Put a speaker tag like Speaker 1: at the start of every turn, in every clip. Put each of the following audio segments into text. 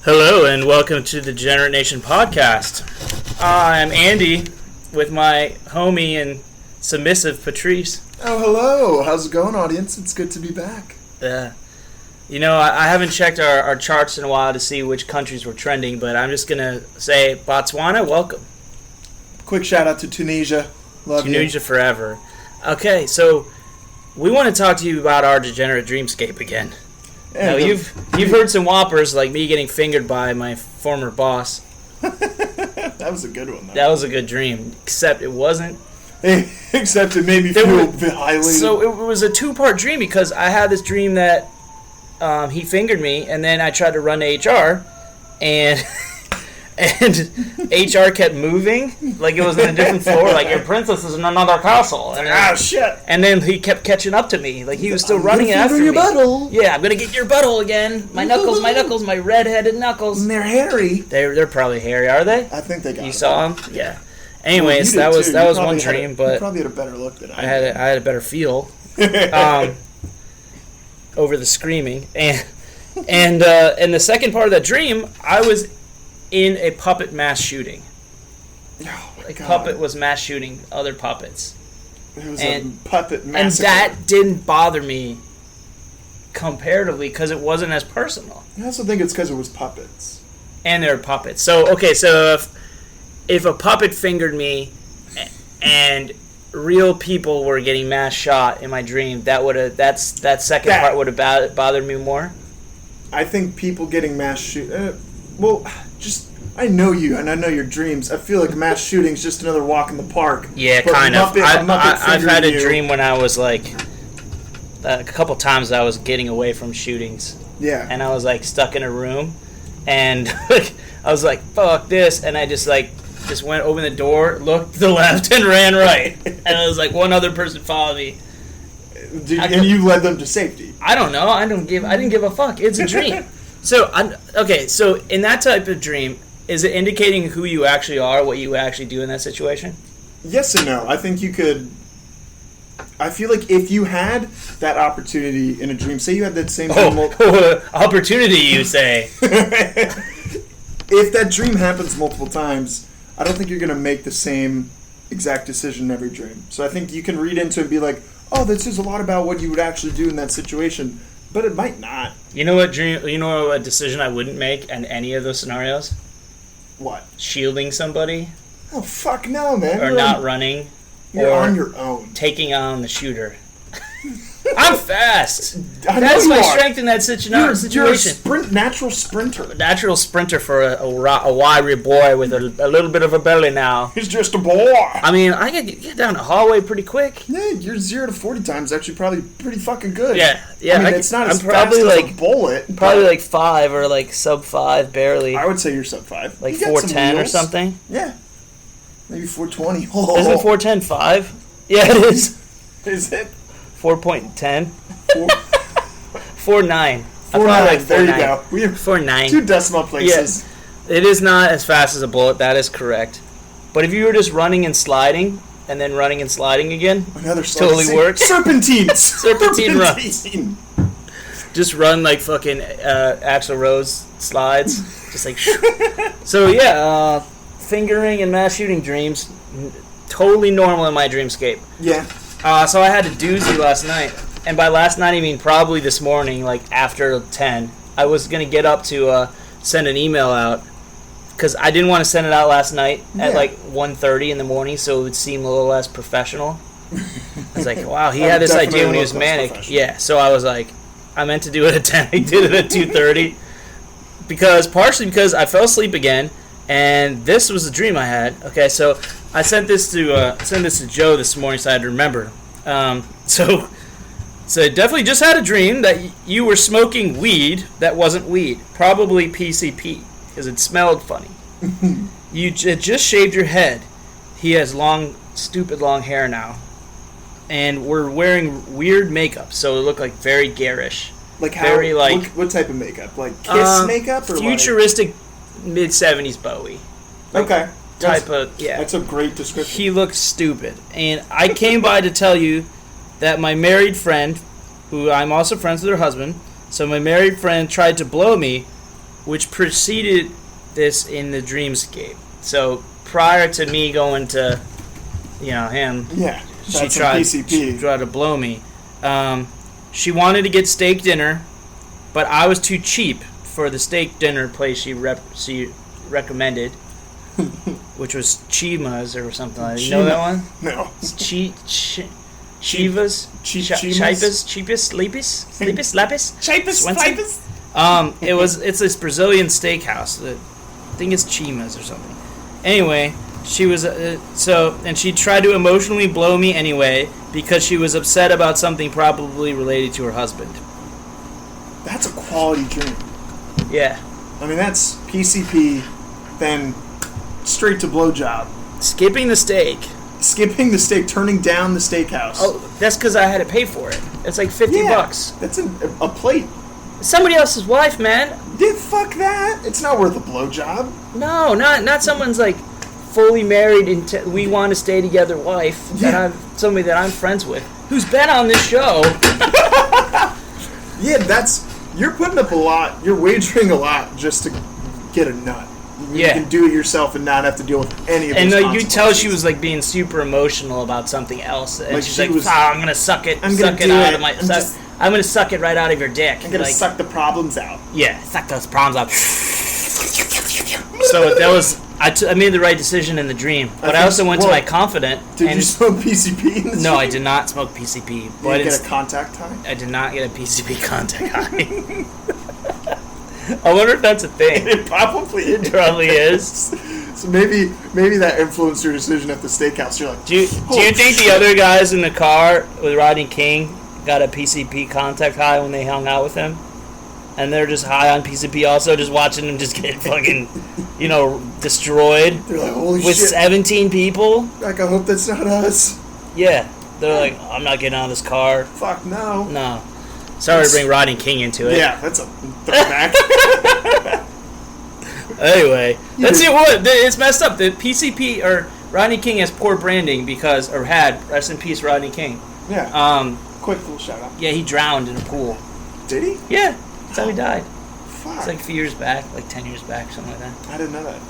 Speaker 1: Hello and welcome to the Degenerate Nation podcast. I'm Andy with my homie and submissive Patrice.
Speaker 2: Oh, hello. How's it going, audience? It's good to be back.
Speaker 1: I haven't checked our charts in a while to see which countries were trending, but I'm just going to say Botswana, welcome.
Speaker 2: Quick shout out to Tunisia. Love
Speaker 1: Tunisia forever. Okay, so we want to talk to you about our degenerate dreamscape again. Now, you've heard some whoppers like me getting fingered by my former boss.
Speaker 2: That was a good one, though.
Speaker 1: That was a good dream, except it wasn't.
Speaker 2: Except it made me feel highly...
Speaker 1: So it was a two-part dream because I had this dream that he fingered me, and then I tried to run to HR, and HR kept moving like it was on a different floor, like your princess is in another castle. And
Speaker 2: shit!
Speaker 1: And then he kept catching up to me, like he was still running after me.
Speaker 2: Butthole.
Speaker 1: Yeah, I'm gonna get your butthole again. My knuckles, my red-headed knuckles.
Speaker 2: And they're hairy.
Speaker 1: They're probably hairy, are they?
Speaker 2: I think they got.
Speaker 1: You saw them? Yeah. Anyways, that was one dream, but
Speaker 2: you probably had a better look than I
Speaker 1: had a better feel over the screaming, and the second part of that dream, I was in a puppet mass shooting.
Speaker 2: Oh my God.
Speaker 1: Puppet was mass shooting other puppets.
Speaker 2: It was a puppet massacre.
Speaker 1: And that didn't bother me comparatively because it wasn't as personal.
Speaker 2: I also think it's because it was puppets.
Speaker 1: And they're puppets. So if a puppet fingered me and real people were getting mass shot in my dream, that second part would have bothered me more.
Speaker 2: I think people getting mass shoot. I know you, and I know your dreams. I feel like mass shooting's just another walk in the park.
Speaker 1: Yeah, kind of. I've had a dream when I was like, a couple times I was getting away from shootings.
Speaker 2: Yeah.
Speaker 1: And I was like stuck in a room, and I was like, fuck this, and I just went open the door, looked to the left, and ran right. And it was like one other person followed me.
Speaker 2: And you led them to safety.
Speaker 1: I don't know. I didn't give a fuck. It's a dream. So in that type of dream, is it indicating who you actually are, what you actually do in that situation?
Speaker 2: Yes and no. I think you could... I feel like if you had that opportunity in a dream, say you had that same dream...
Speaker 1: Opportunity, you say.
Speaker 2: If that dream happens multiple times, I don't think you're going to make the same exact decision in every dream. So I think you can read into it and be like, oh, this is a lot about what you would actually do in that situation, but it might not.
Speaker 1: You know what dream? You know what decision I wouldn't make in any of those scenarios?
Speaker 2: What?
Speaker 1: Shielding somebody.
Speaker 2: Oh, fuck no, man.
Speaker 1: Or not running.
Speaker 2: You're on your own.
Speaker 1: Taking on the shooter. I'm fast.
Speaker 2: That's
Speaker 1: my strength in that situation.
Speaker 2: You're a natural sprinter.
Speaker 1: Natural sprinter for a wiry boy with a little bit of a belly now.
Speaker 2: He's just a boy.
Speaker 1: I mean, I can get down the hallway pretty quick.
Speaker 2: Yeah, your 0 to 40 time is actually probably pretty fucking good.
Speaker 1: Yeah.
Speaker 2: I mean, it's not as fast as a bullet.
Speaker 1: Probably like 5 or like sub 5, barely.
Speaker 2: I would say you're sub 5.
Speaker 1: Like 410 or something?
Speaker 2: Yeah. Maybe 420.
Speaker 1: Oh. Isn't 410 5? Yeah, it is.
Speaker 2: Is it?
Speaker 1: 4.10? 4.9.
Speaker 2: 4.9, there you go. We have
Speaker 1: 4.9.
Speaker 2: 2 decimal places.
Speaker 1: Yeah. It is not as fast as a bullet, that is correct. But if you were just running and sliding, and then running and sliding again,
Speaker 2: another
Speaker 1: totally works.
Speaker 2: Serpentines!
Speaker 1: Serpentine runs. Just run like fucking Axl Rose slides. Just like... So yeah, fingering and mass shooting dreams, totally normal in my dreamscape.
Speaker 2: Yeah.
Speaker 1: So I had a doozy last night. And by last night, I mean probably this morning, like after 10. I was going to get up to send an email out. Because I didn't want to send it out last night at like 1:30 in the morning, so it would seem a little less professional. I was like, wow, he had this idea when he was manic. Yeah, so I was like, I meant to do it at 10. I did it at 2:30. Partially because I fell asleep again. And this was a dream I had. Okay, so I sent this to Joe this morning, so I had to remember. So I definitely just had a dream that you were smoking weed that wasn't weed, probably PCP, because it smelled funny. You just shaved your head. He has stupid long hair now, and we're wearing weird makeup, so it looked like very garish.
Speaker 2: Like how?
Speaker 1: Very like
Speaker 2: what type of makeup? Like Kiss makeup or
Speaker 1: futuristic? Mid-70s Bowie.
Speaker 2: Okay.
Speaker 1: That's
Speaker 2: a great description.
Speaker 1: He looks stupid. And I came by to tell you that my married friend, who I'm also friends with her husband, so my married friend tried to blow me which preceded this in the dreamscape. So prior to me going to, him,
Speaker 2: Yeah.
Speaker 1: she tried to blow me. She wanted to get steak dinner, but I was too cheap for the steak dinner place she recommended, which was Chima's or something like that. You know that one?
Speaker 2: No.
Speaker 1: It's Chivas? Cheapest? Lepis? Lapis? It's this Brazilian steakhouse. I think it's Chima's or something. Anyway, she was and she tried to emotionally blow me anyway because she was upset about something probably related to her husband.
Speaker 2: That's a quality dream.
Speaker 1: Yeah.
Speaker 2: I mean, that's PCP, then straight to blowjob.
Speaker 1: Skipping the steak.
Speaker 2: Skipping the steak, turning down the steakhouse.
Speaker 1: Oh, that's because I had to pay for it. It's like $50.
Speaker 2: That's a plate.
Speaker 1: Somebody else's wife, man.
Speaker 2: Yeah, fuck that. It's not worth a blowjob.
Speaker 1: No, not someone's like fully married and we want to stay together wife.
Speaker 2: Yeah.
Speaker 1: And somebody that I'm friends with who's been on this show.
Speaker 2: Yeah, you're putting up a lot. You're wagering a lot just to get a nut. You can do it yourself and not have to deal with any of those consequences.
Speaker 1: You tell she was like being super emotional about something else, and
Speaker 2: like
Speaker 1: she's like, I'm gonna suck it out of my. I'm gonna suck it right out of your dick.
Speaker 2: I'm gonna suck the problems out.
Speaker 1: Yeah, suck those problems out. So that was I made the right decision in the dream, but I also went to my confidant.
Speaker 2: Did you smoke PCP in the dream?
Speaker 1: No, I did not smoke PCP.
Speaker 2: Did you get a contact high?
Speaker 1: I did not get a PCP contact high. I wonder if that's a thing.
Speaker 2: It probably
Speaker 1: is.
Speaker 2: So maybe that influenced your decision at the steakhouse. You're like,
Speaker 1: do you think the other guys in the car with Rodney King got a PCP contact high when they hung out with him? And they're just high on PCP also, just watching him just get fucking, destroyed.
Speaker 2: They're like, holy
Speaker 1: with
Speaker 2: shit.
Speaker 1: 17 people?
Speaker 2: Like, I hope that's not us.
Speaker 1: Yeah. They're like, I'm not getting out of this car.
Speaker 2: Fuck no.
Speaker 1: No. Sorry to bring Rodney King into it.
Speaker 2: Yeah, that's a throwback.
Speaker 1: Anyway, that's it. What? It's messed up. The PCP or Rodney King has poor branding had, rest in peace, Rodney King.
Speaker 2: Yeah. Quick little shout out.
Speaker 1: Yeah, he drowned in a pool.
Speaker 2: Did he?
Speaker 1: Yeah. That's how he died.
Speaker 2: Fuck.
Speaker 1: It's like a few years back, like 10 years back, something like that.
Speaker 2: I didn't know that.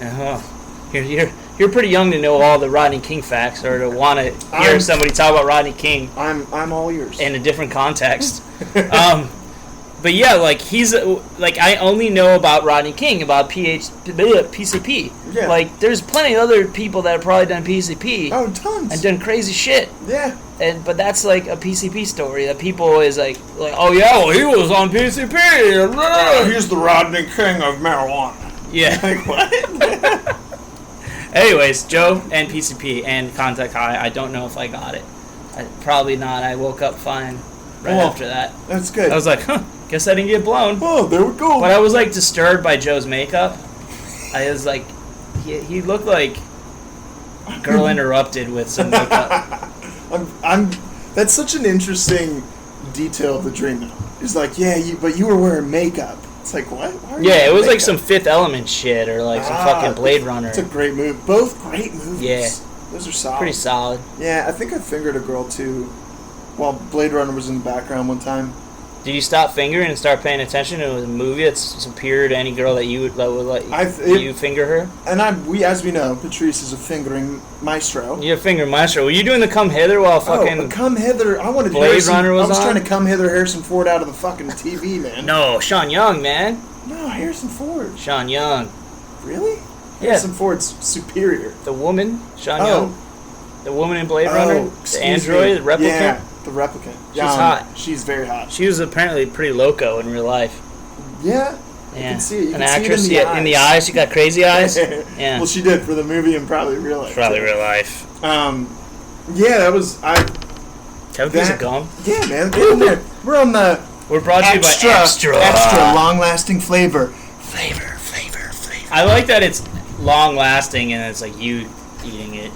Speaker 1: You're pretty young to know all the Rodney King facts or to want to hear somebody talk about Rodney King.
Speaker 2: I'm all ears.
Speaker 1: In a different context. But yeah, like he's like I only know about Rodney King, about PCP.
Speaker 2: Yeah.
Speaker 1: Like there's plenty of other people that have probably done PCP.
Speaker 2: Oh, tons.
Speaker 1: And done crazy shit.
Speaker 2: Yeah.
Speaker 1: But that's like a PCP story that people always like oh yeah, well he was on PCP.
Speaker 2: He's the Rodney King of marijuana.
Speaker 1: Yeah.
Speaker 2: Like what?
Speaker 1: Anyways, Joe and PCP and contact high. I don't know if I got it. Probably not. I woke up fine after that.
Speaker 2: That's good.
Speaker 1: I was like, guess I didn't get blown.
Speaker 2: Oh, there we go.
Speaker 1: But I was like disturbed by Joe's makeup. I was like, he looked like Girl Interrupted with some makeup.
Speaker 2: That's such an interesting detail of the dream though. It's like, but you were wearing makeup. It's like, what?
Speaker 1: Yeah, it was like some Fifth Element shit or like some fucking Blade Runner.
Speaker 2: It's a great move. Both great movies.
Speaker 1: Yeah.
Speaker 2: Those are solid.
Speaker 1: Pretty solid.
Speaker 2: Yeah, I think I fingered a girl too while Blade Runner was in the background one time.
Speaker 1: Did you stop fingering and start paying attention to a movie that's superior to any girl that you would let you finger her?
Speaker 2: And as we know, Patrice is a fingering maestro.
Speaker 1: You're a finger maestro. Were you doing the come hither while fucking
Speaker 2: come hither? I wanted
Speaker 1: Blade Runner was on?
Speaker 2: I was trying to come hither Harrison Ford out of the fucking TV, man.
Speaker 1: No, Sean Young, man.
Speaker 2: No, Harrison Ford.
Speaker 1: Sean Young.
Speaker 2: Really?
Speaker 1: Yeah.
Speaker 2: Harrison Ford's superior.
Speaker 1: The woman, Sean Young. The woman in Blade Runner. The android, the replicant.
Speaker 2: Yeah, the replicant.
Speaker 1: She's hot.
Speaker 2: She's very hot.
Speaker 1: She was apparently pretty loco in real life.
Speaker 2: Yeah. You can see it. You
Speaker 1: An actress in the eyes. She got crazy eyes. Yeah.
Speaker 2: Well, she did for the movie and probably real life.
Speaker 1: Real life.
Speaker 2: Yeah, that was
Speaker 1: Can we piece of gum?
Speaker 2: Yeah, man. Get in there.
Speaker 1: We're brought to you by Extra.
Speaker 2: Long-lasting flavor.
Speaker 1: Flavor. I like that it's long-lasting and it's like you eating it.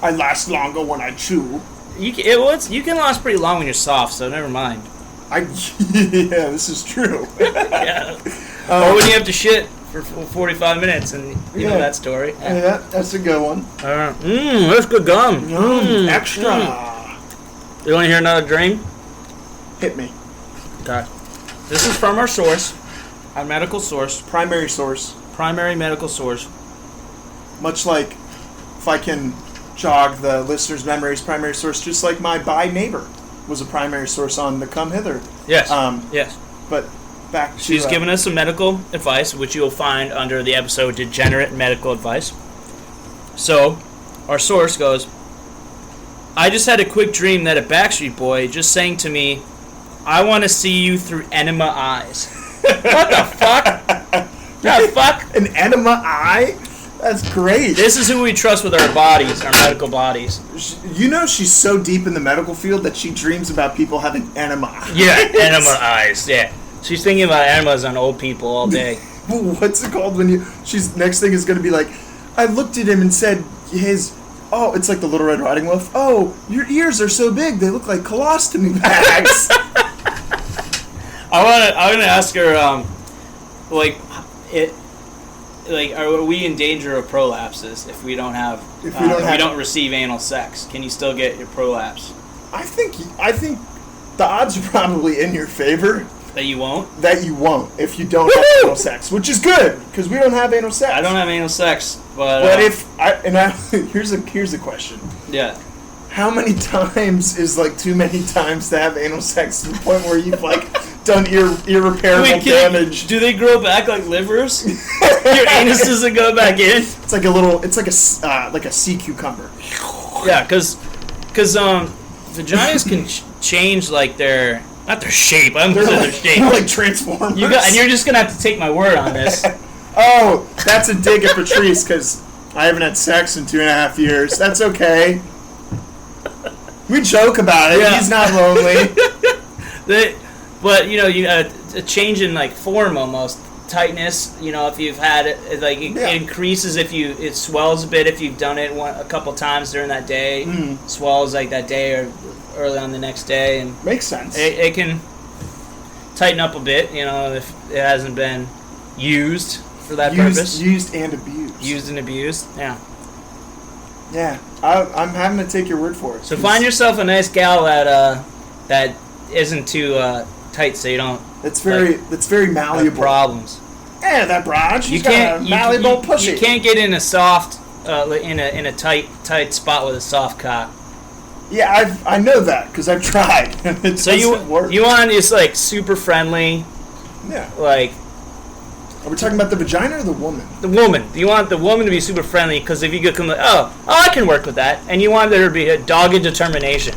Speaker 2: I last longer when I chew.
Speaker 1: You can last pretty long when you're soft, so never mind.
Speaker 2: Yeah, this is true.
Speaker 1: Yeah. Or when you have to shit for 45 minutes, and you know that story.
Speaker 2: Yeah, that's a good one.
Speaker 1: That's good gum.
Speaker 2: Extra.
Speaker 1: You want to hear another dream?
Speaker 2: Hit me.
Speaker 1: Okay. This is from our source. Our medical source.
Speaker 2: Primary source.
Speaker 1: Primary medical source.
Speaker 2: Much like, if I can jog the listener's memories, primary source, just like my by neighbor was a primary source on the Come Hither.
Speaker 1: Yes. Yes.
Speaker 2: But back to...
Speaker 1: She's given us some medical advice, which you'll find under the episode Degenerate Medical Advice. So, our source goes, I just had a quick dream that a Backstreet Boy just sang to me, I want to see you through enema eyes. What the fuck? The fuck?
Speaker 2: An enema eye? That's great.
Speaker 1: This is who we trust with our bodies, our medical bodies.
Speaker 2: You know she's so deep in the medical field that she dreams about people having enema eyes.
Speaker 1: Yeah, enema eyes, yeah. She's thinking about enemas on old people all day.
Speaker 2: What's it called when you... She's next thing is going to be like, I looked at him and said, oh, it's like the Little Red Riding Wolf. Oh, your ears are so big, they look like colostomy bags.
Speaker 1: I want to ask her, are we in danger of prolapses if we don't have, if we don't receive anal sex? Can you still get your prolapse?
Speaker 2: I think the odds are probably in your favor.
Speaker 1: That you won't?
Speaker 2: That you won't if you don't have anal sex, which is good because we don't have anal sex.
Speaker 1: I don't have anal sex, but
Speaker 2: here's a question.
Speaker 1: Yeah.
Speaker 2: How many times is like too many times to have anal sex to the point where you've like done irreparable damage?
Speaker 1: Do they grow back like livers? Your anus doesn't go back in.
Speaker 2: It's like a sea cucumber.
Speaker 1: Yeah, because vaginas can change like their. Not their shape. I'm going to say their shape.
Speaker 2: They're like Transformers.
Speaker 1: And you're just going to have to take my word on this.
Speaker 2: Oh, that's a dig at Patrice because I haven't had sex in 2.5 years. That's okay. We joke about it. Yeah. He's not lonely.
Speaker 1: But, a change in, like, form almost. Tightness, if you've had it, it increases it swells a bit if you've done it a couple times during that day. Swells like that day or early on the next day, and
Speaker 2: makes sense.
Speaker 1: It can tighten up a bit, if it hasn't been used for that purpose.
Speaker 2: Used and abused.
Speaker 1: Used and abused, yeah.
Speaker 2: Yeah, I'm having to take your word for it.
Speaker 1: So find yourself a nice gal that isn't too tight, so you don't.
Speaker 2: That's very malleable.
Speaker 1: Problems.
Speaker 2: Yeah, that broad. She's got a malleable pussy.
Speaker 1: You can't get in a soft, in a tight spot with a soft cock.
Speaker 2: Yeah, I know that because I've tried.
Speaker 1: So you want is like super friendly.
Speaker 2: Yeah.
Speaker 1: Like.
Speaker 2: Are we talking about the vagina or the woman?
Speaker 1: The woman. You want the woman to be super friendly because if you could come like, oh, I can work with that, and you want there to be a dogged determination.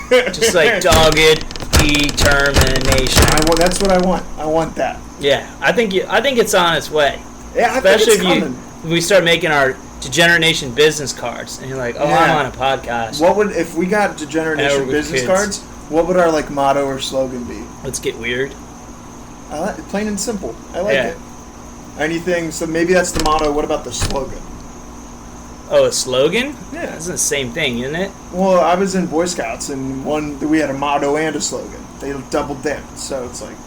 Speaker 1: Just like dogged determination.
Speaker 2: That's what I want. I want that.
Speaker 1: Yeah, I think it's on its way.
Speaker 2: Yeah,
Speaker 1: especially
Speaker 2: if
Speaker 1: we start making our Degenerate Nation business cards, and you're like, I'm on a podcast.
Speaker 2: What would if we got Degenerate Nation business cards? What would our motto or slogan be?
Speaker 1: Let's get weird.
Speaker 2: I like it, plain and simple. I like it. Anything? So maybe that's the motto. What about the slogan?
Speaker 1: Oh, a slogan?
Speaker 2: Yeah,
Speaker 1: it's the same thing, isn't it?
Speaker 2: Well, I was in Boy Scouts, and we had a motto and a slogan. They doubled down, so it's like.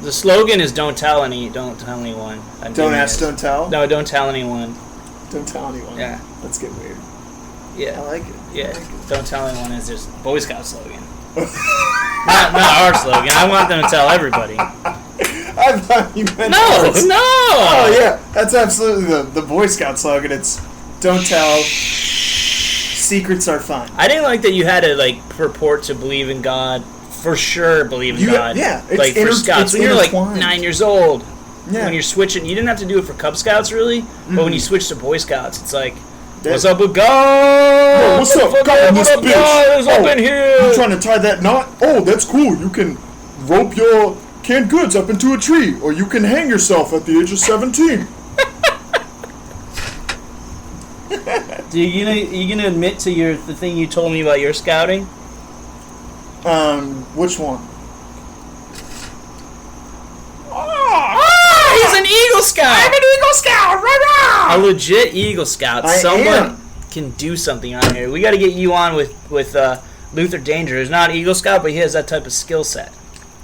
Speaker 1: The slogan is don't tell anyone.
Speaker 2: Don't ask, don't tell?
Speaker 1: No, don't tell anyone.
Speaker 2: Don't tell anyone.
Speaker 1: Yeah.
Speaker 2: Let's get weird.
Speaker 1: Yeah.
Speaker 2: I like it.
Speaker 1: Yeah. Don't tell anyone is just Boy Scout slogan. not our slogan. I want them to tell everybody.
Speaker 2: I thought you meant
Speaker 1: ours. No!
Speaker 2: Oh, yeah. That's absolutely the Boy Scout slogan. It's don't tell. Secrets are fun.
Speaker 1: I didn't like that you had to, purport to believe in God. For sure believe in God.
Speaker 2: Yeah.
Speaker 1: It's for Scouts. When you're, 9 years old.
Speaker 2: Yeah.
Speaker 1: When you're switching, you didn't have to do it for Cub Scouts, really. But when you switch to Boy Scouts, it's like, what's up with God?
Speaker 2: Yo, what's up, God? What's up,
Speaker 1: God is up in here.
Speaker 2: You trying to tie that knot? Oh, that's cool. You can rope your canned goods up into a tree, or you can hang yourself at the age of 17.
Speaker 1: You gonna admit to the thing you told me about your scouting?
Speaker 2: Which one?
Speaker 1: He's an Eagle Scout!
Speaker 2: I'm an Eagle Scout! Rah-rah!
Speaker 1: A legit Eagle Scout. Someone can do something on here. We gotta get you on with Luther Danger, who's not Eagle Scout, but he has that type of skill set.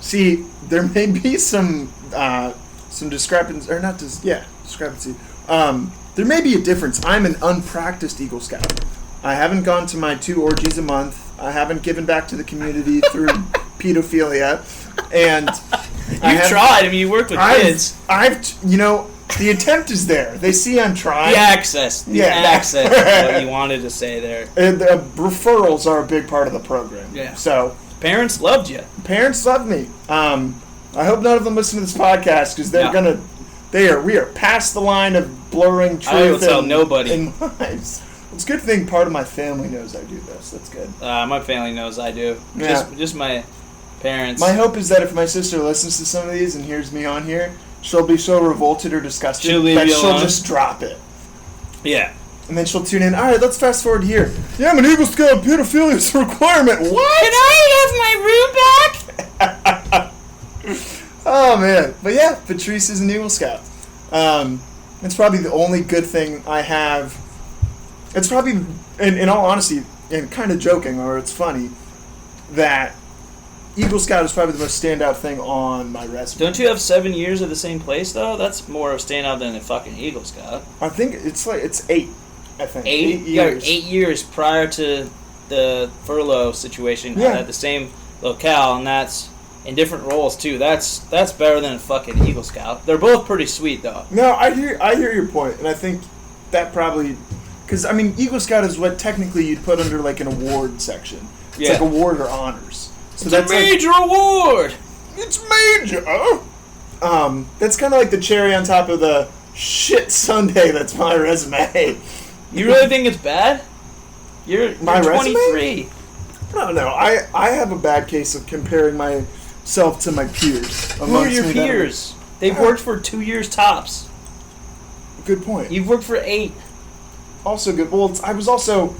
Speaker 2: See, there may be some discrepancy, or not discrepancy. There may be a difference. I'm an unpracticed Eagle Scout. I haven't gone to my 2 orgies a month. I haven't given back to the community through pedophilia, and
Speaker 1: tried. I mean, you worked with kids.
Speaker 2: The attempt is there. They see I'm trying.
Speaker 1: The access. The access is what you wanted to say there.
Speaker 2: And referrals are a big part of the program.
Speaker 1: Yeah.
Speaker 2: So
Speaker 1: parents loved you.
Speaker 2: Parents loved me. I hope none of them listen to this podcast because we are past the line of blurring truth.
Speaker 1: I will tell nobody.
Speaker 2: And lies. It's a good thing part of my family knows I do this. That's good.
Speaker 1: My family knows I do.
Speaker 2: Yeah.
Speaker 1: Just my parents.
Speaker 2: My hope is that if my sister listens to some of these and hears me on here, she'll be so revolted or disgusted that she'll just drop it.
Speaker 1: Yeah.
Speaker 2: And then she'll tune in. All right, let's fast forward here. Yeah, I'm an Eagle Scout. Pedophilia is a requirement. What?
Speaker 1: Can I have my room back?
Speaker 2: Oh, man. But yeah, Patrice is an Eagle Scout. It's probably the only good thing I have. It's probably, in all honesty, and kind of joking, or it's funny, that Eagle Scout is probably the most standout thing on my resume.
Speaker 1: Don't you have 7 years of the same place, though? That's more of a standout than a fucking Eagle Scout.
Speaker 2: I think it's 8, I think.
Speaker 1: 8
Speaker 2: years.
Speaker 1: 8 years prior to the furlough situation at the same locale, and that's in different roles, too. That's better than a fucking Eagle Scout. They're both pretty sweet, though.
Speaker 2: No, I hear your point, and I think that probably... Because, I mean, Eagle Scout is what technically you'd put under, like, an award section. It's like award or honors. So
Speaker 1: that's a major award!
Speaker 2: It's major! That's kind of like the cherry on top of the shit sundae that's my resume.
Speaker 1: You really think it's bad? You're 23.
Speaker 2: Resume? No. I have a bad case of comparing myself to my peers.
Speaker 1: Who are your peers? They've worked for 2 years tops.
Speaker 2: Good point.
Speaker 1: You've worked for 8.
Speaker 2: Also good. Well, I was also...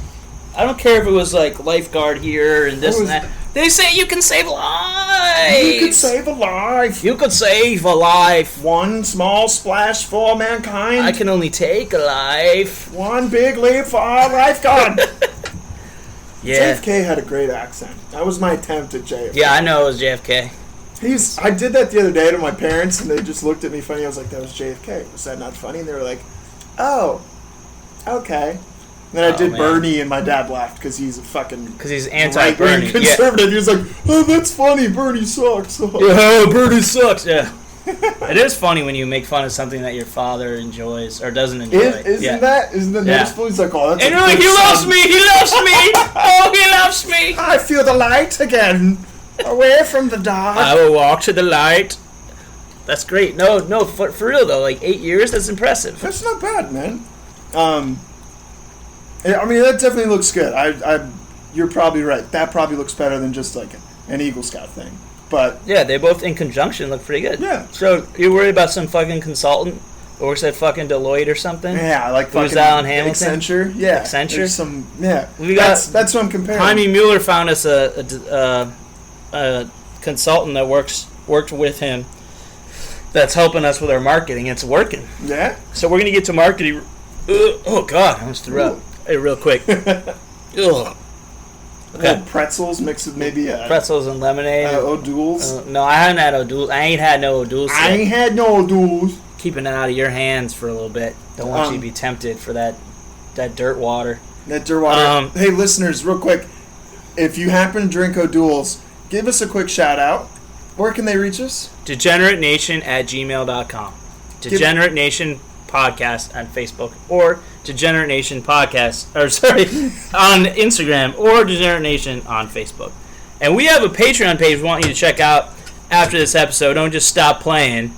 Speaker 1: I don't care if it was like lifeguard here and this and that. They say you can save lives.
Speaker 2: You could save a life.
Speaker 1: You could save a life.
Speaker 2: One small splash for mankind.
Speaker 1: I can only take a life.
Speaker 2: One big leap for our lifeguard.
Speaker 1: Yeah.
Speaker 2: JFK had a great accent. That was my attempt at JFK.
Speaker 1: Yeah, I know it was JFK.
Speaker 2: I did that the other day to my parents, and they just looked at me funny. I was like, that was JFK. Was that not funny? And they were like, oh, okay. And then I did Bernie, and my dad laughed because he's a fucking...
Speaker 1: Because he's anti-Bernie.
Speaker 2: Conservative. Yeah. He was like, oh, that's funny. Bernie sucks.
Speaker 1: Yeah, Bernie sucks. Yeah. It is funny when you make fun of something that your father enjoys or doesn't enjoy.
Speaker 2: Isn't that noticeable? He's like, oh, that's
Speaker 1: and you're like, he loves me. He loves me. Oh, he loves me.
Speaker 2: I feel the light again. Away from the dark.
Speaker 1: I will walk to the light. That's great. No, for real, though. Like, 8 years, that's impressive.
Speaker 2: That's not bad, man. I mean, that definitely looks good. You're probably right. That probably looks better than just like an Eagle Scout thing. But
Speaker 1: yeah, they both in conjunction look pretty good.
Speaker 2: Yeah.
Speaker 1: So you're worried about some fucking consultant who works at fucking Deloitte or something?
Speaker 2: Yeah, like
Speaker 1: fucking Alan Hamilton.
Speaker 2: Accenture. Yeah.
Speaker 1: Accenture.
Speaker 2: That's what I'm comparing.
Speaker 1: Jaime Mueller found us a consultant that worked with him. That's helping us with our marketing. It's working.
Speaker 2: Yeah.
Speaker 1: So we're gonna get to marketing. Oh God, I almost threw up. Hey, real quick. Ugh.
Speaker 2: Okay. Pretzels mixed with maybe
Speaker 1: pretzels and lemonade.
Speaker 2: O'Doul's.
Speaker 1: No, I haven't had O'Doul's. I ain't had no O'Doul's.
Speaker 2: I ain't had no O'Doul's.
Speaker 1: Keeping it out of your hands for a little bit. Don't want you to be tempted for that dirt water.
Speaker 2: That dirt water. Hey, listeners, real quick, if you happen to drink O'Doul's, give us a quick shout out. Where can they reach us?
Speaker 1: DegenerateNation@gmail.com. Degenerate Nation Podcast on Facebook, or Degenerate Nation Podcast, on Instagram, or Degenerate Nation on Facebook. And we have a Patreon page we want you to check out after this episode. Don't just stop playing.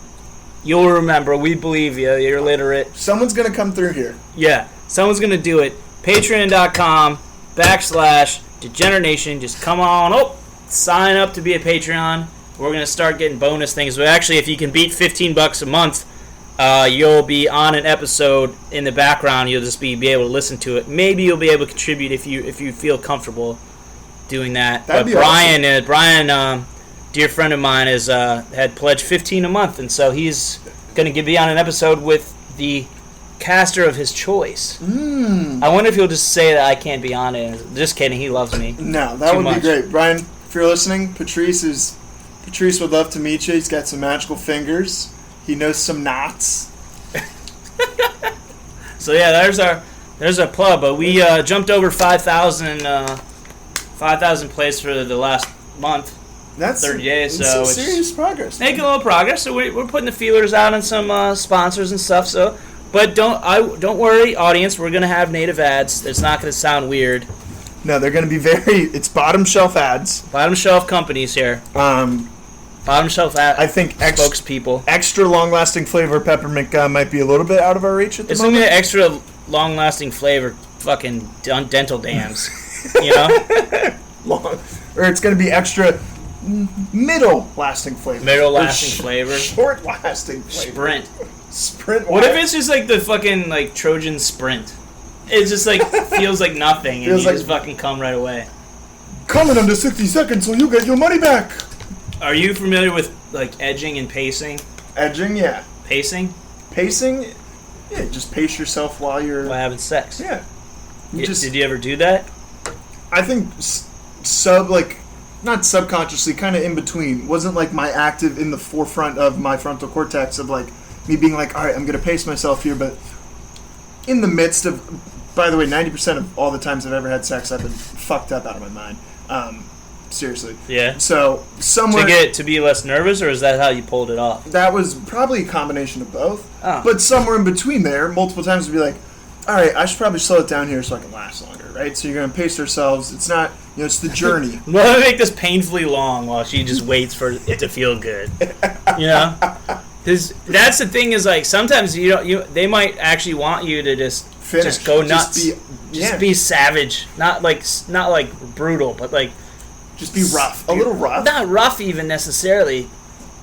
Speaker 1: You'll remember. We believe you. You're literate.
Speaker 2: Someone's going to come through here.
Speaker 1: Yeah. Someone's going to do it. Patreon.com/Degenerate Nation. Just come on up. Sign up to be a Patreon. We're going to start getting bonus things. But actually, if you can beat $15 a month, you'll be on an episode in the background. You'll just be able to listen to it. Maybe you'll be able to contribute if you feel comfortable doing that.
Speaker 2: That'd be
Speaker 1: Brian,
Speaker 2: awesome.
Speaker 1: Brian, dear friend of mine, had pledged $15 a month, and so he's going to be on an episode with the caster of his choice. I wonder if he'll just say that I can't be on it. Just kidding. He loves me.
Speaker 2: No, that would be great. Brian, if you're listening, Patrice would love to meet you. He's got some magical fingers. He knows some knots.
Speaker 1: So yeah, there's our plug. But we jumped over 5,000 plays for the last month.
Speaker 2: That's
Speaker 1: 30 days.
Speaker 2: it's
Speaker 1: So
Speaker 2: some serious progress.
Speaker 1: making a little progress. So we're putting the feelers out on some sponsors and stuff. So, but don't worry, audience. We're gonna have native ads. It's not gonna sound weird.
Speaker 2: No, they're going to be it's bottom shelf ads.
Speaker 1: Bottom shelf companies here. Bottom shelf
Speaker 2: I think
Speaker 1: spokespeople.
Speaker 2: Extra long-lasting flavor peppermint gum might be a little bit out of our reach at the
Speaker 1: It's
Speaker 2: moment.
Speaker 1: gonna be an extra long-lasting flavor. Fucking dental dams. You know,
Speaker 2: Or it's going to be extra middle-lasting flavor.
Speaker 1: middle-lasting flavor.
Speaker 2: Short-lasting flavor. Sprint.
Speaker 1: What if it's just like the fucking like Trojan Sprint? It just like feels like nothing, and you just fucking come right away.
Speaker 2: Coming under 60 seconds, so you get your money back.
Speaker 1: Are you familiar with like edging and pacing?
Speaker 2: Edging, yeah.
Speaker 1: Pacing?
Speaker 2: Pacing, yeah. Just pace yourself while you're
Speaker 1: While having sex.
Speaker 2: Yeah.
Speaker 1: Did you ever do that?
Speaker 2: I think not subconsciously, kind of in between. Wasn't like my active in the forefront of my frontal cortex of like me being like, all right, I'm gonna pace myself here, but in the midst of. By the way, 90% of all the times I've ever had sex, I've been fucked up out of my mind. Seriously.
Speaker 1: Yeah.
Speaker 2: So somewhere
Speaker 1: to be less nervous, or is that how you pulled it off?
Speaker 2: that was probably a combination of both.
Speaker 1: Oh.
Speaker 2: But somewhere in between there, multiple times would be like, all right, I should probably slow it down here so I can last longer, right? So you're gonna pace ourselves. It's not, it's the journey.
Speaker 1: I'm gonna make this painfully long while she just waits for it to feel good. You know, because that's the thing is like sometimes they might actually want you to just go nuts, just be savage, not like brutal, but like
Speaker 2: just be rough, a little rough.
Speaker 1: Not rough even necessarily,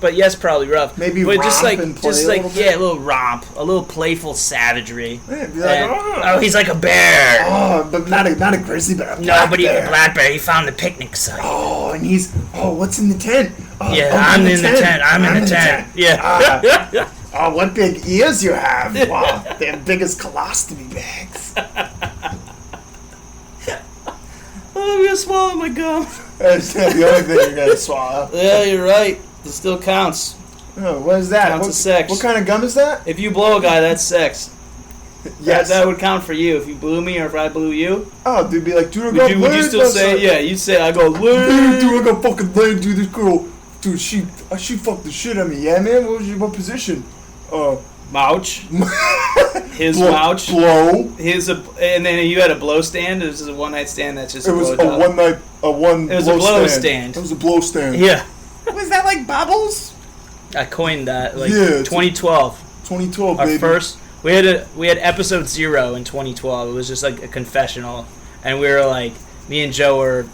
Speaker 1: but yes, probably rough.
Speaker 2: Maybe
Speaker 1: but
Speaker 2: romp
Speaker 1: just like
Speaker 2: and play a little bit.
Speaker 1: yeah, a little romp, a little playful savagery.
Speaker 2: Yeah, be like,
Speaker 1: oh, he's like a bear.
Speaker 2: Oh, but not a grizzly bear. A black bear.
Speaker 1: A black bear. He found the picnic site.
Speaker 2: Oh, and what's in the tent? Oh,
Speaker 1: yeah, I'm in the tent. I'm in the tent. Yeah.
Speaker 2: Oh, what big ears you have! Wow, they're big as colostomy bags.
Speaker 1: Oh, I'm gonna swallow my gum.
Speaker 2: That's not the only thing you're gonna swallow.
Speaker 1: Yeah, you're right. It still counts.
Speaker 2: Oh, what is that?
Speaker 1: Counts as sex.
Speaker 2: What kind of gum is that?
Speaker 1: If you blow a guy, that's sex.
Speaker 2: Yes.
Speaker 1: That would count for you. If you blew me or if I blew you.
Speaker 2: Oh, dude, be like, dude,
Speaker 1: would you still say, yeah, you'd say, I go,
Speaker 2: dude, I got fucking laid, dude, this girl, dude, she fucked the shit out of me, yeah, man, what position?
Speaker 1: Mouch. His mouch.
Speaker 2: Blow.
Speaker 1: And then you had a blow stand. This is a one night stand. That's just.
Speaker 2: It was a one. It was a blow stand. It was a blow stand.
Speaker 1: Yeah.
Speaker 2: Was that like Bubbles?
Speaker 1: I coined that
Speaker 2: 2012. 2012, baby.
Speaker 1: Our first. We had episode 0 in 2012. It was just like a confessional, and we were like, me and Joe were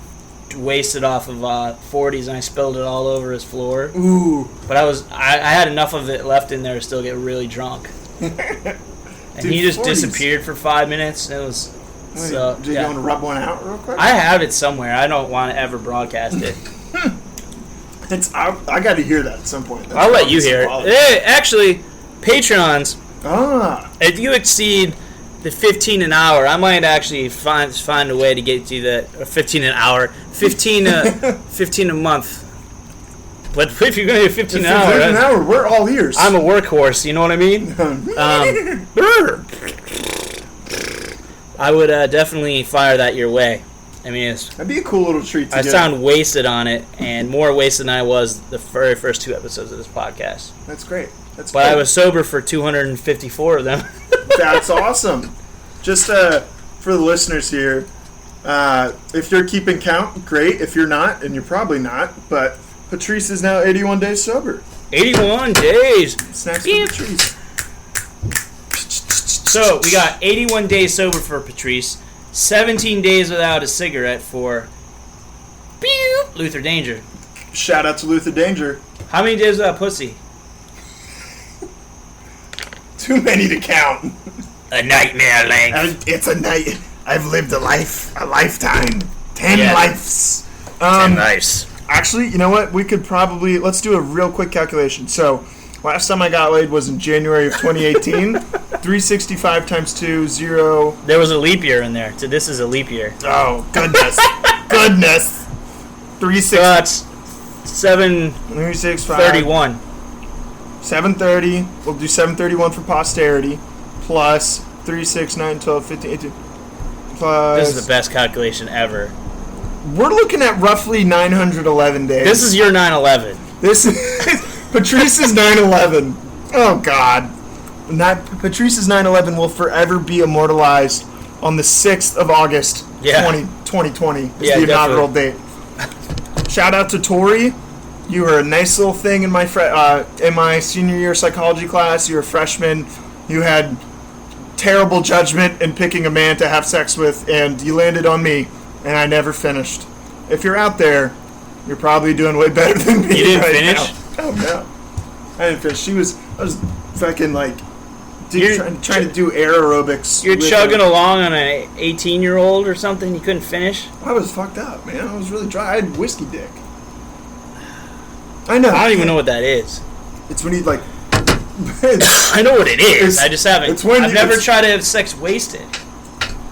Speaker 1: wasted off of 40s, and I spilled it all over his floor.
Speaker 2: Ooh.
Speaker 1: But I had enough of it left in there to still get really drunk. And dude, he just 40s. Disappeared for 5 minutes. And it was
Speaker 2: Did you want to rub one out real quick?
Speaker 1: I have it somewhere. I don't want to ever broadcast it.
Speaker 2: I got to hear that at some point.
Speaker 1: I'll let you hear it. Hey, actually, Patrons. If you exceed the 15 an hour, I might actually find a way to get you that 15 an hour, 15 a month. But if you're going to do 15 an hour,
Speaker 2: we're all ears.
Speaker 1: I'm a workhorse. You know what I mean? I would definitely fire that your way. I mean,
Speaker 2: that'd be a cool little treat.
Speaker 1: I sound wasted on it, and more wasted than I was the very first 2 episodes of this podcast.
Speaker 2: That's great.
Speaker 1: But I was sober for 254 of them.
Speaker 2: That's awesome. Just for the listeners here, if you're keeping count, great. If you're not, and you're probably not, but Patrice is now 81 days sober.
Speaker 1: 81 days.
Speaker 2: Snacks for Patrice.
Speaker 1: So we got 81 days sober for Patrice, 17 days without a cigarette for Luther Danger.
Speaker 2: Shout out to Luther Danger.
Speaker 1: How many days without pussy?
Speaker 2: Too many to count.
Speaker 1: A nightmare length.
Speaker 2: It's a night. I've lived a lifetime. 10 lives.
Speaker 1: 10 lives.
Speaker 2: Actually, you know what? We could probably... Let's do a real quick calculation. So, last time I got laid was in January of 2018. 365 times 2, 0...
Speaker 1: There was a leap year in there. So this is a leap year.
Speaker 2: Oh, goodness. Goodness. 360.
Speaker 1: That's 731.
Speaker 2: 730. We'll do 731 for posterity. Plus 3, 6, 9, 12, 15, 18. Plus...
Speaker 1: This is the best calculation ever.
Speaker 2: we're looking at roughly 911 days.
Speaker 1: This is your 9/11.
Speaker 2: This is Patrice's 9/11. Oh God, Patrice's 9/11 will forever be immortalized on the 6th of August, 2020. Is the inaugural date. Shout out to Tori. You were a nice little thing in my senior year psychology class. You were a freshman. You had terrible judgment in picking a man to have sex with, and you landed on me, and I never finished. If you're out there, you're probably doing way better than me.
Speaker 1: You didn't
Speaker 2: right
Speaker 1: finish?
Speaker 2: Now. Oh no, I didn't finish. I was fucking like trying to do air aerobics.
Speaker 1: You're chugging along on an 18-year-old or something. You couldn't finish.
Speaker 2: I was fucked up, man. I was really dry. I had whiskey dick. I know.
Speaker 1: I don't even know what that is.
Speaker 2: It's when you like.
Speaker 1: I know what it is. I just haven't. I've never tried to have sex wasted.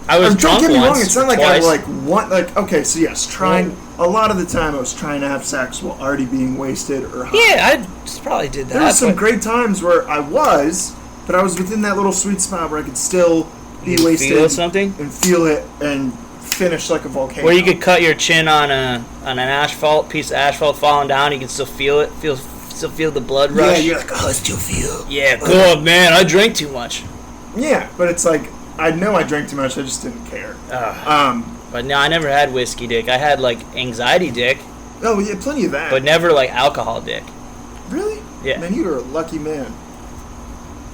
Speaker 1: I was drunk once. Don't get me wrong.
Speaker 2: It's not like I want okay. So yes, trying a lot of the time I was trying to have sex while already being wasted or high.
Speaker 1: Yeah, I probably did that.
Speaker 2: There were some great times where I was, but I was within that little sweet spot where I could still be wasted,
Speaker 1: feel something,
Speaker 2: and feel it, and finish like a volcano.
Speaker 1: Where you could cut your chin on an piece of asphalt falling down. You can still feel it. Still feel the blood rush.
Speaker 2: Yeah, you're like, oh, I still feel.
Speaker 1: Yeah, God, man, I drank too much.
Speaker 2: Yeah, but it's like I know I drank too much. I just didn't care.
Speaker 1: But no, I never had whiskey dick. I had like anxiety dick.
Speaker 2: Oh yeah, plenty of that.
Speaker 1: But never like alcohol dick.
Speaker 2: Really?
Speaker 1: Yeah.
Speaker 2: Man, you were a lucky man.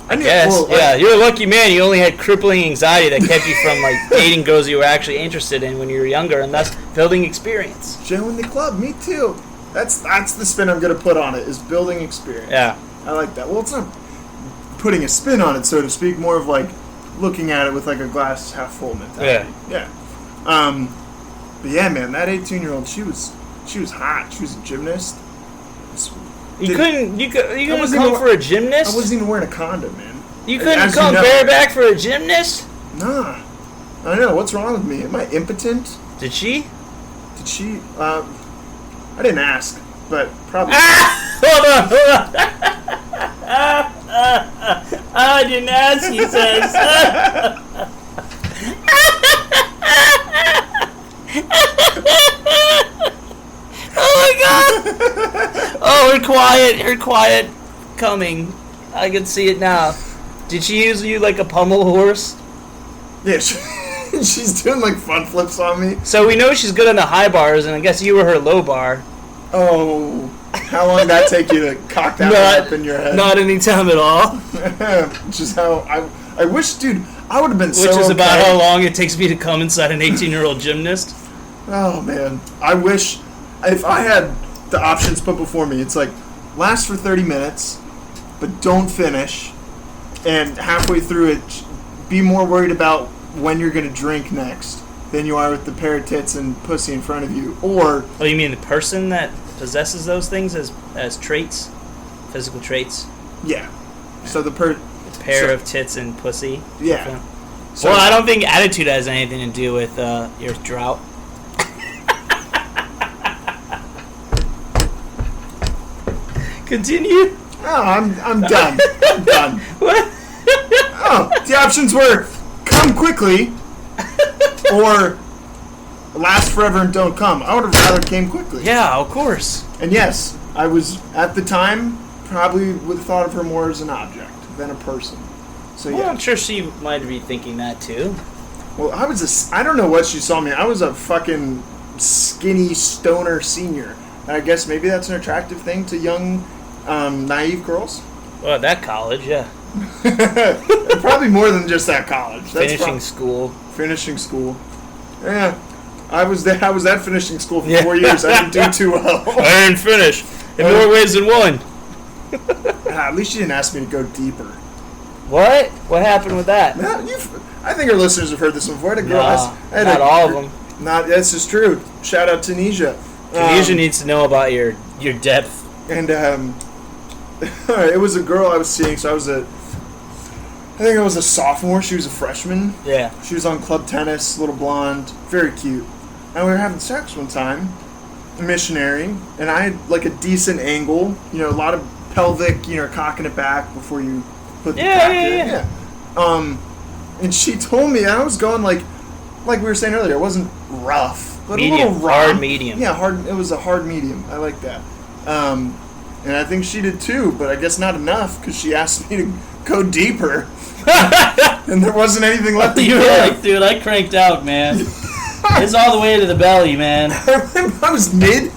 Speaker 1: I guess. Well, yeah, you're a lucky man. You only had crippling anxiety that kept you from like dating girls you were actually interested in when you were younger, and thus building experience.
Speaker 2: Joe in the club, me too. That's the spin I'm gonna put on it, is building experience.
Speaker 1: Yeah.
Speaker 2: I like that. Well, it's not putting a spin on it, so to speak, more of like looking at it with like a glass half full mentality. Yeah. But yeah, man, that 18-year-old, she was hot. She was a gymnast.
Speaker 1: You couldn't come for a gymnast?
Speaker 2: I wasn't even wearing a condom, man.
Speaker 1: You couldn't come bareback for a gymnast?
Speaker 2: Nah. I don't know. What's wrong with me? Am I impotent?
Speaker 1: Did she?
Speaker 2: I didn't ask, but probably.
Speaker 1: Hold on. I didn't ask, he says. Oh my God! Oh, her quiet coming. I can see it now. Did she use you like a pummel horse?
Speaker 2: Yeah, she's doing like front flips on me.
Speaker 1: So we know she's good on the high bars, and I guess you were her low bar.
Speaker 2: Oh, how long did that take you to cock that up in your head?
Speaker 1: Not any time at all.
Speaker 2: Which is how I wish, dude, I would have been
Speaker 1: Which is about how long it takes me to come inside an 18-year-old gymnast.
Speaker 2: Oh, man. I wish, if I had the options put before me, it's like, last for 30 minutes, but don't finish, and halfway through it, be more worried about when you're going to drink next than you are with the pair of tits and pussy in front of you. Or...
Speaker 1: Oh, you mean the person that possesses those things as traits? Physical traits?
Speaker 2: Yeah. So the
Speaker 1: pair of tits and pussy?
Speaker 2: Yeah.
Speaker 1: So, well, I don't think attitude has anything to do with your drought. Continue.
Speaker 2: Oh, I'm done. I'm done.
Speaker 1: What?
Speaker 2: Oh, the options were come quickly or last forever and don't come. I would have rather came quickly.
Speaker 1: Yeah, of course.
Speaker 2: And yes, I was, at the time, probably would have thought of her more as an object than a person. So yeah.
Speaker 1: Well, I'm sure she might be thinking that too.
Speaker 2: Well, I don't know what she saw me. I was a fucking skinny stoner senior. I guess maybe that's an attractive thing to young, naive girls.
Speaker 1: Well, at that college, yeah.
Speaker 2: Probably more than just that college.
Speaker 1: Finishing school.
Speaker 2: Finishing school. Yeah. I was at finishing school for 4 years. I didn't do too well.
Speaker 1: I didn't finish. In more ways than one.
Speaker 2: At least you didn't ask me to go deeper.
Speaker 1: What? What happened with that?
Speaker 2: No, I think our listeners have heard this one before.
Speaker 1: Not all of them.
Speaker 2: That's just true. Shout out to Tunisia.
Speaker 1: Tunisia needs to know about your depth.
Speaker 2: And it was a girl I was seeing. So I think I was a sophomore. She was a freshman.
Speaker 1: Yeah.
Speaker 2: She was on club tennis, little blonde, very cute. And we were having sex one time, missionary, and I had like a decent angle, a lot of pelvic, cocking it back before you put the cock in. Yeah. And she told me, and I was going like we were saying earlier, it wasn't rough, but
Speaker 1: Medium,
Speaker 2: a little raw.
Speaker 1: hard medium.
Speaker 2: Yeah, hard. It was a hard medium. I like that. And I think she did too, but I guess not enough because she asked me to go deeper, and there wasn't anything left to
Speaker 3: You
Speaker 2: give.
Speaker 3: were like, dude, I cranked out, man. It's all the way to the belly, man.
Speaker 2: I remember I was mid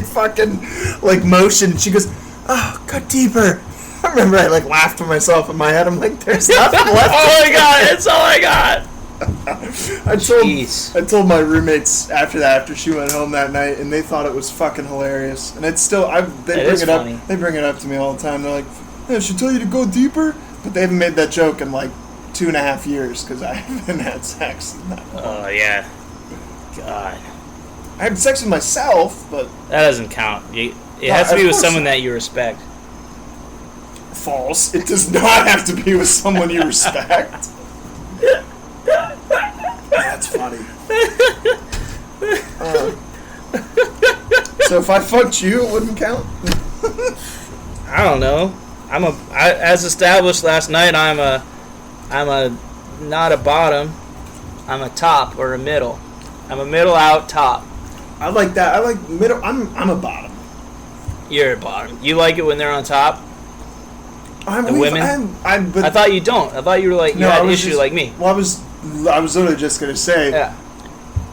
Speaker 2: fucking like motion. She goes, "Oh, go deeper." I remember I like laughed to myself in my head. I'm like, "There's nothing left."
Speaker 1: Oh my god, that's all I got.
Speaker 2: I told my roommates after she went home that night, and they thought it was fucking hilarious. And it's still they bring it up to me all the time. They're like, "Yeah, should I tell you to go deeper?" But they haven't made that joke in like 2.5 years because I haven't had sex.
Speaker 1: Oh yeah, God.
Speaker 2: I had sex with myself, but
Speaker 1: That doesn't count. It has to be with someone that you respect.
Speaker 2: false. It does not have to be with someone you respect. That's funny. So if I fucked you, it wouldn't count?
Speaker 1: I don't know. As established last night, I'm a not a bottom. I'm a top or a middle. I'm a middle out top.
Speaker 2: I like that. I like middle. I'm a bottom.
Speaker 1: You're a bottom. You like it when they're on top?
Speaker 2: Women?
Speaker 1: I thought you don't. I thought you were like you had an issue like me.
Speaker 2: Well, I was literally just gonna say.
Speaker 1: Yeah.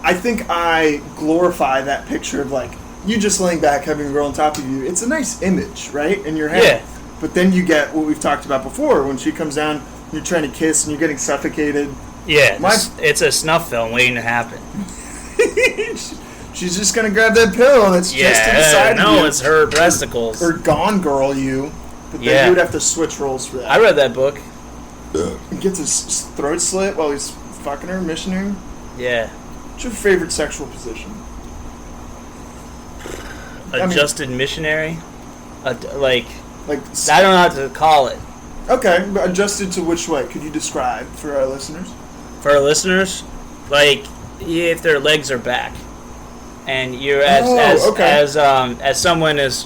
Speaker 2: I think I glorify that picture of like you just laying back having a girl on top of you. It's a nice image, right, in your head.
Speaker 1: Yeah.
Speaker 2: But then you get what we've talked about before when she comes down, you're trying to kiss and you're getting suffocated.
Speaker 1: Yeah. It's a snuff film waiting to happen.
Speaker 2: She's just gonna grab that pillow that's just to the side of you.
Speaker 1: No, it's her breasticles.
Speaker 2: Or Gone Girl you. But then you would have to switch roles for that.
Speaker 1: I read that book.
Speaker 2: He gets his throat slit while he's fucking her, missionary.
Speaker 1: Yeah.
Speaker 2: What's your favorite sexual position?
Speaker 1: Adjusted missionary? Like
Speaker 2: I
Speaker 1: don't know how to call it.
Speaker 2: Okay, but adjusted to which way? Could you describe for our listeners?
Speaker 1: For our listeners, like if their legs are back, and you're as someone has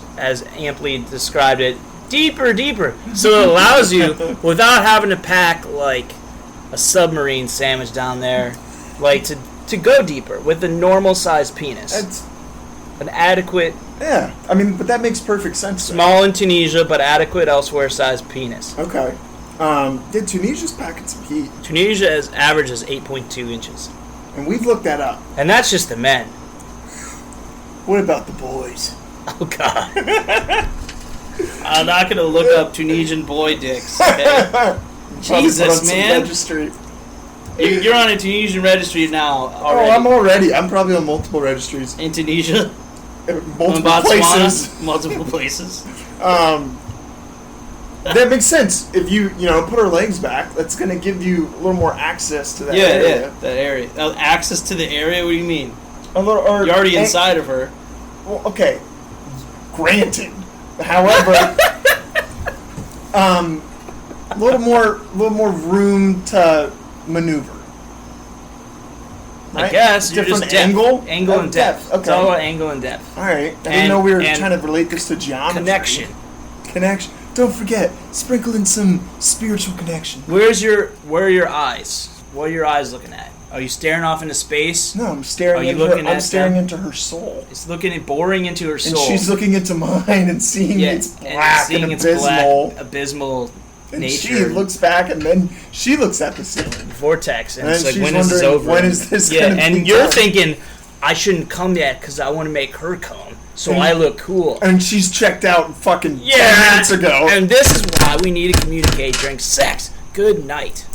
Speaker 1: amply described it, deeper. So it allows you without having to pack like a submarine sandwich down there, like to go deeper with a normal sized penis. An adequate.
Speaker 2: Yeah, I mean, but that makes perfect sense.
Speaker 1: Small in Tunisia, but adequate elsewhere sized penis.
Speaker 2: Okay. Tunisia's packing some heat.
Speaker 1: Tunisia averages 8.2 inches.
Speaker 2: And we've looked that up.
Speaker 1: And that's just the men.
Speaker 2: What about the boys?
Speaker 1: Oh, God.
Speaker 3: I'm not going to look up Tunisian boy dicks, okay? Jesus, man.
Speaker 2: Registry.
Speaker 3: You're on a Tunisian registry now already.
Speaker 2: I'm probably on multiple registries.
Speaker 3: In Tunisia?
Speaker 2: Multiple places.
Speaker 3: Multiple places.
Speaker 2: That makes sense. If you put her legs back, that's going to give you a little more access to that area.
Speaker 3: Yeah, that area. Access to the area? What do you mean?
Speaker 2: You're
Speaker 3: already inside of her.
Speaker 2: Well, okay. Granted. However, a little more room to maneuver.
Speaker 1: Right? I guess
Speaker 2: different
Speaker 1: angle and depth.
Speaker 2: Okay.
Speaker 1: It's all about angle and depth.
Speaker 2: All right. I didn't know we were trying to relate this to geometry. Connection. Don't forget, sprinkle in some spiritual connection.
Speaker 1: Where are your eyes? What are your eyes looking at? Are you staring off into space?
Speaker 2: No, I'm staring. I'm staring into her soul.
Speaker 1: It's boring into her soul.
Speaker 2: And she's looking into mine and seeing its black and
Speaker 1: abysmal
Speaker 2: and
Speaker 1: nature.
Speaker 2: She looks back and then she looks at the ceiling.
Speaker 1: Vortex. And it's like,
Speaker 2: she's
Speaker 1: when is this over?
Speaker 2: When is this
Speaker 1: going to be and you're thinking, I shouldn't come yet because I want to make her come. So I look cool.
Speaker 2: And she's checked out fucking 10 minutes ago.
Speaker 1: And this is why we need to communicate during sex. Good night.